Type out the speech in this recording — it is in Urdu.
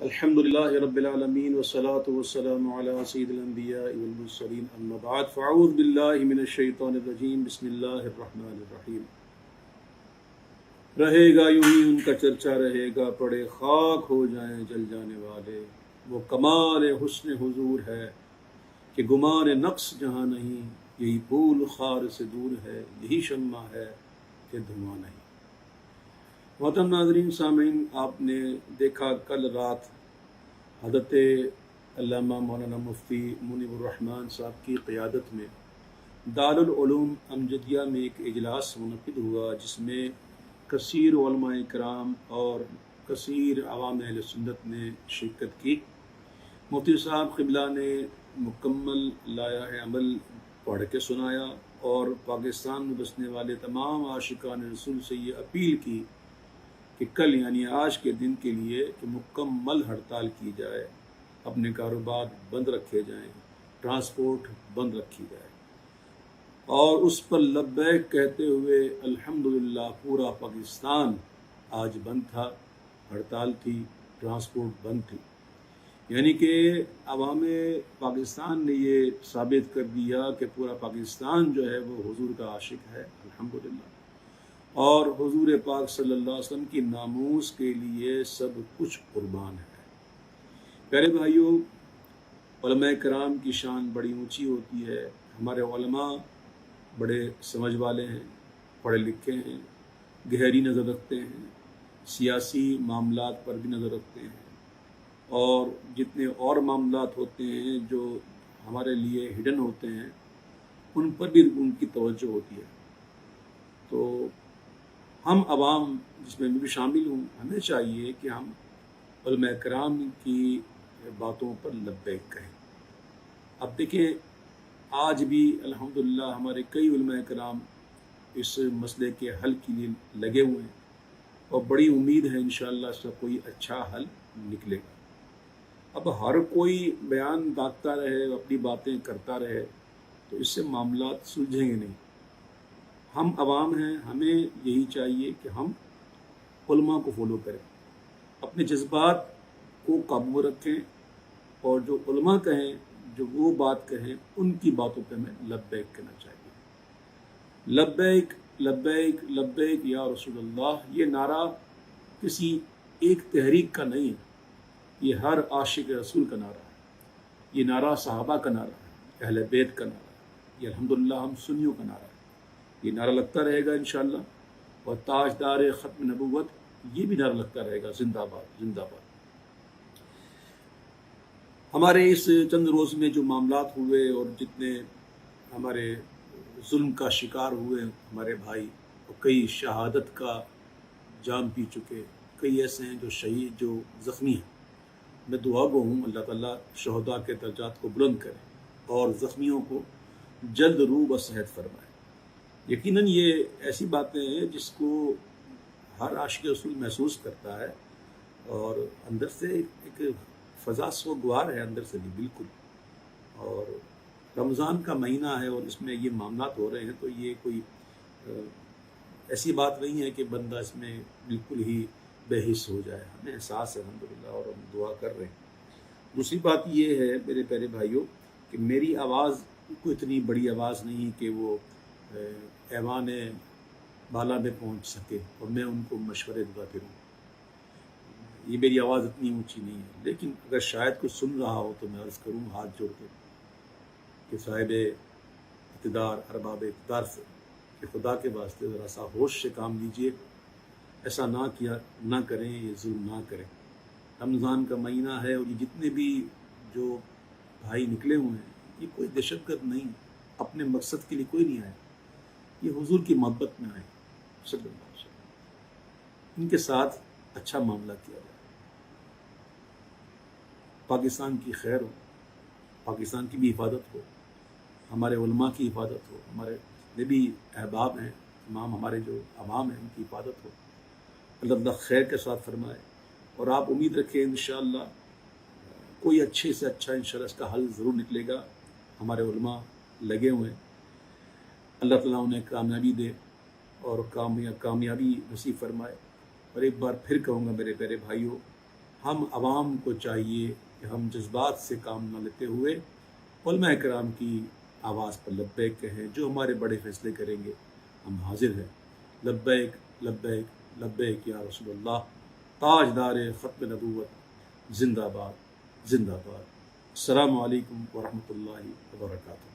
الحمدللہ رب العالمین والصلاة والسلام علی سید الانبیاء والمرسلین اما بعد فاعوذ باللہ من الشیطان الرجیم بسم اللہ الرحمن الرحیم۔ رہے گا یوں ہی ان کا چرچا رہے گا، پڑے خاک ہو جائیں جل جانے والے۔ وہ کمال حسن حضور ہے کہ گمان نقص جہاں نہیں، یہی پھول خار سے دور ہے، یہی شمع ہے کہ دھواں نہیں۔ محترم ناظرین سامعین، آپ نے دیکھا کل رات حضرت علامہ مولانا مفتی منیب الرحمن صاحب کی قیادت میں دارالعلوم امجدیہ میں ایک اجلاس منعقد ہوا، جس میں کثیر علماء کرام اور کثیر عوام اہل سنت نے شرکت کی۔ مفتی صاحب قبلہ نے مکمل لائحہ عمل پڑھ کے سنایا اور پاکستان میں بسنے والے تمام عاشقان رسول سے یہ اپیل کی کہ کل یعنی آج کے دن کے لیے کہ مکمل ہڑتال کی جائے، اپنے کاروبار بند رکھے جائیں، ٹرانسپورٹ بند رکھی جائے، اور اس پر لبیک کہتے ہوئے الحمدللہ پورا پاکستان آج بند تھا، ہڑتال تھی، ٹرانسپورٹ بند تھی۔ یعنی کہ عوام پاکستان نے یہ ثابت کر دیا کہ پورا پاکستان جو ہے وہ حضور کا عاشق ہے الحمدللہ، اور حضور پاک صلی اللہ علیہ وسلم کی ناموس کے لیے سب کچھ قربان ہے۔ پیارے بھائیوں، علماء کرام کی شان بڑی اونچی ہوتی ہے۔ ہمارے علماء بڑے سمجھ والے ہیں، پڑھے لکھے ہیں، گہری نظر رکھتے ہیں، سیاسی معاملات پر بھی نظر رکھتے ہیں، اور جتنے اور معاملات ہوتے ہیں جو ہمارے لیے ہڈن ہوتے ہیں ان پر بھی ان کی توجہ ہوتی ہے۔ تو ہم عوام، جس میں میں بھی شامل ہوں، ہمیں چاہیے کہ ہم علماء کرام کی باتوں پر لبیک کہیں۔ اب دیکھیں، آج بھی الحمدللہ ہمارے کئی علماء کرام اس مسئلے کے حل کے لیے لگے ہوئے ہیں، اور بڑی امید ہے انشاءاللہ اس کا کوئی اچھا حل نکلے گا۔ اب ہر کوئی بیان داغتا رہے، اپنی باتیں کرتا رہے تو اس سے معاملات سلجھیں گے نہیں۔ ہم عوام ہیں، ہمیں یہی چاہیے کہ ہم علماء کو فالو کریں، اپنے جذبات کو قابو رکھیں، اور جو علماء کہیں، جو وہ بات کہیں، ان کی باتوں پہ ہمیں لبیک کہنا چاہیے۔ لبیک لبیک لبیک یا رسول اللہ، یہ نعرہ کسی ایک تحریک کا نہیں ہے، یہ ہر عاشق رسول کا نعرہ ہے، یہ نعرہ صحابہ کا نعرہ ہے، اہل بیت کا نعرہ ہے، یہ الحمدللہ ہم سنیوں کا نعرہ ہے۔ یہ نعرہ لگتا رہے گا انشاءاللہ، اور تاجدار ختم نبوت یہ بھی نعرہ لگتا رہے گا، زندہ باد زندہ باد۔ ہمارے اس چند روز میں جو معاملات ہوئے اور جتنے ہمارے ظلم کا شکار ہوئے ہمارے بھائی، اور کئی شہادت کا جام پی چکے، کئی ایسے ہیں جو شہید، جو زخمی ہیں، میں دعا گو ہوں اللہ تعالیٰ شہداء کے درجات کو بلند کرے اور زخمیوں کو جلد روح و صحت فرمائے۔ یقیناً یہ ایسی باتیں ہیں جس کو ہر عاشق رسول محسوس کرتا ہے، اور اندر سے ایک فضا سوگوار ہے، اندر سے بھی بالکل۔ اور رمضان کا مہینہ ہے اور اس میں یہ معاملات ہو رہے ہیں، تو یہ کوئی ایسی بات نہیں ہے کہ بندہ اس میں بالکل ہی بے حس ہو جائے، ہمیں احساس ہے الحمدللہ، اور ہم دعا کر رہے ہیں۔ دوسری بات یہ ہے میرے پیارے بھائیوں کہ میری آواز کوئی اتنی بڑی آواز نہیں کہ وہ ایوان بالا میں پہنچ سکے اور میں ان کو مشورے دیا کروں، یہ میری آواز اتنی اونچی نہیں ہے، لیکن اگر شاید کوئی سن رہا ہو تو میں عرض کروں ہاتھ جوڑ کے کہ صاحب اقتدار، ارباب اقتدار سے، کہ خدا کے واسطے ذرا سا ہوش سے کام لیجئے، ایسا نہ کریں، یہ ظلم نہ کریں۔ رمضان کا مہینہ ہے، اور یہ جتنے بھی جو بھائی نکلے ہوئے ہیں، یہ کوئی دہشت گرد نہیں، اپنے مقصد کے لیے کوئی نہیں آئے، یہ حضور کی محبت میں آئے صلی اللہ علیہ وسلم۔ ان کے ساتھ اچھا معاملہ کیا جائے، پاکستان کی خیر ہو، پاکستان کی بھی حفاظت ہو، ہمارے علماء کی حفاظت ہو، ہمارے نبی احباب ہیں، امام ہمارے جو عوام ہیں ان کی حفاظت ہو، اللہ تعالیٰ خیر کے ساتھ فرمائے۔ اور آپ امید رکھیں انشاءاللہ کوئی اچھے سے اچھا انشاءاللہ اس کا حل ضرور نکلے گا۔ ہمارے علماء لگے ہوئے ہیں، اللہ تعالیٰ انہیں کامیابی دے اور کامیابی نصیب فرمائے۔ اور ایک بار پھر کہوں گا میرے پیارے بھائیوں، ہم عوام کو چاہیے کہ ہم جذبات سے کام نہ لیتے ہوئے علماء کرام کی آواز پر لبیک کہیں. جو ہمارے بڑے فیصلے کریں گے ہم حاضر ہیں. لبیک لبیک لبیک یا رسول اللہ. تاجدار ختم نبوت زندہ باد زندہ باد. السلام علیکم ورحمۃ اللہ وبرکاتہ.